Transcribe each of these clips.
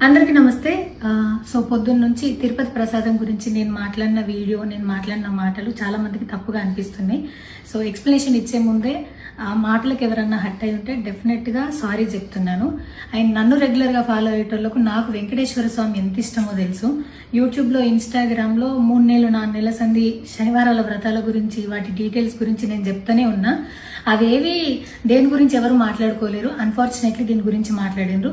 అందరికీ నమస్తే. సో పొద్దున్న నుంచి తిరుపతి ప్రసాదం గురించి నేను మాట్లాడిన వీడియో, నేను మాట్లాడిన మాటలు చాలా మందికి తప్పుగా అనిపిస్తున్నాయి. సో ఎక్స్ప్లెనేషన్ ఇచ్చే ముందే ఆ మాటలకు ఎవరన్నా హర్ట్ అయి ఉంటే డెఫినెట్గా సారీ చెప్తున్నాను. అండ్ నన్ను రెగ్యులర్గా ఫాలో అయ్యేటోళ్ళకు నాకు వెంకటేశ్వర స్వామి ఎంత ఇష్టమో తెలుసు. యూట్యూబ్లో, ఇన్స్టాగ్రామ్లో 3 నెలలు 4 నెలల సంధి శనివారాల వ్రతాల గురించి, వాటి డీటెయిల్స్ గురించి నేను చెప్తూనే ఉన్నా. అవేవి దేని గురించి ఎవరు మాట్లాడుకోలేరు. అన్ఫార్చునేట్లీ దీని గురించి మాట్లాడినరు.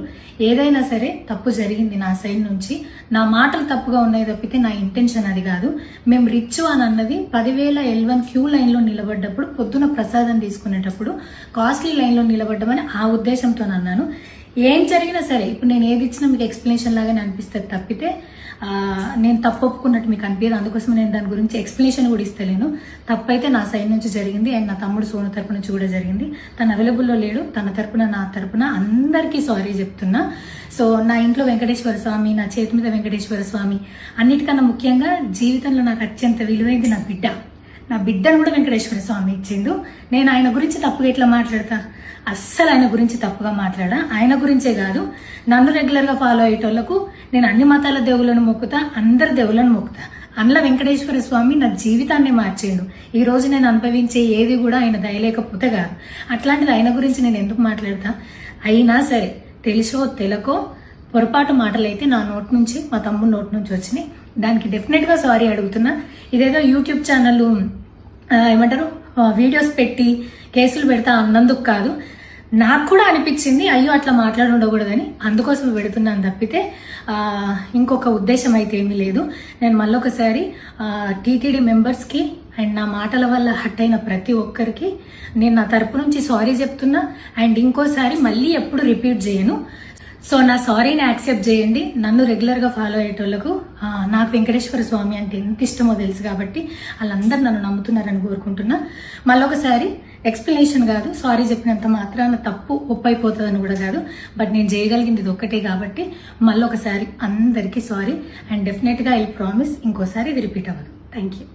ఏదైనా సరే తప్పు జరిగింది నా సైడ్ నుంచి. నా మాటలు తప్పుగా ఉన్నాయి తప్పితే నా ఇంటెన్షన్ అది కాదు. మేము రిచ్ అని అన్నది 10,000 L1 క్యూ లైన్లో నిలబడ్డప్పుడు, పొద్దున ప్రసాదం తీసుకునేటప్పుడు కాస్ట్లీ లైన్లో నిలబడ్డమని ఆ ఉద్దేశంతో అన్నాను. ఏం జరిగినా సరే ఇప్పుడు నేను ఏది ఇచ్చినా మీకు ఎక్స్ప్లెనేషన్ లాగానే అనిపిస్తుంది తప్పితే నేను తప్పు ఒప్పుకున్నట్టు మీకు అనిపించదు. అందుకోసం నేను దాని గురించి ఎక్స్ప్లెనేషన్ కూడా ఇస్తలేను. తప్పైతే నా సైడ్ నుంచి జరిగింది అండ్ నా తమ్ముడు సోను తరపు నుంచి కూడా జరిగింది. తను అవైలబుల్లో లేడు. తన తరపున, నా తరపున అందరికీ సారీ చెప్తున్నా. సో నా ఇంట్లో వెంకటేశ్వర స్వామి, నా చేతి మీద వెంకటేశ్వర స్వామి, అన్నిటికన్నా ముఖ్యంగా జీవితంలో నాకు అత్యంత విలువైంది నా బిడ్డ. నా బిడ్డను కూడా వెంకటేశ్వర స్వామి ఇచ్చిండు. నేను ఆయన గురించి తప్పుగా ఎట్లా మాట్లాడతా? అస్సలు ఆయన గురించి తప్పుగా మాట్లాడా. ఆయన గురించే కాదు, నన్ను రెగ్యులర్గా ఫాలో అయ్యేటోళ్లకు నేను అన్ని మతాల దేవులను మొక్కుతా, అందరి దేవులను మొక్కుతా. అందులో వెంకటేశ్వర స్వామి నా జీవితాన్ని మార్చిండు. ఈ రోజు నేను అనుభవించే ఏది కూడా ఆయన దయలేకపోతే కాదు. అట్లాంటిది ఆయన గురించి నేను ఎందుకు మాట్లాడతా? అయినా సరే తెలుసో తెలకో పొరపాటు మాటలైతే నా నోటి నుంచి, మా తమ్ముడు నోటి నుంచి వచ్చినాయి. దానికి డెఫినెట్గా సారీ అడుగుతున్నా. ఇదేదో యూట్యూబ్ ఛానల్ ఏమంటారు వీడియోస్ పెట్టి కేసులు పెడతా అన్నందుకు కాదు, నాకు కూడా అనిపించింది అయ్యో అట్లా మాట్లాడి ఉండకూడదని, అందుకోసం పెడుతున్నాను తప్పితే ఇంకొక ఉద్దేశం అయితే ఏమీ లేదు. నేను మళ్ళొకసారి టీటీడీ మెంబర్స్కి అండ్ నా మాటల వల్ల హర్ట్ అయిన ప్రతి ఒక్కరికి నేను నా తరపు నుంచి సారీ చెప్తున్నా. అండ్ ఇంకోసారి మళ్ళీ ఎప్పుడు రిపీట్ చేయను. సో నా సారీని యాక్సెప్ట్ చేయండి. నన్ను రెగ్యులర్గా ఫాలో అయ్యేటోళ్లకు నాకు వెంకటేశ్వర స్వామి అంటే ఎంత ఇష్టమో తెలుసు కాబట్టి వాళ్ళందరూ నన్ను నమ్ముతున్నారని కోరుకుంటున్నా. మళ్ళొకసారి ఎక్స్ప్లెనేషన్ కాదు, సారీ చెప్పినంత మాత్రాన తప్పు ఒప్పైపోతుందని కూడా కాదు. బట్ నేను చేయగలిగింది ఇది ఒక్కటే కాబట్టి మళ్ళొకసారి అందరికీ సారీ. అండ్ డెఫినెట్గా ఐ ప్రామిస్ ఇంకోసారి ఇది రిపీట్ అవ్వదు. Thank you.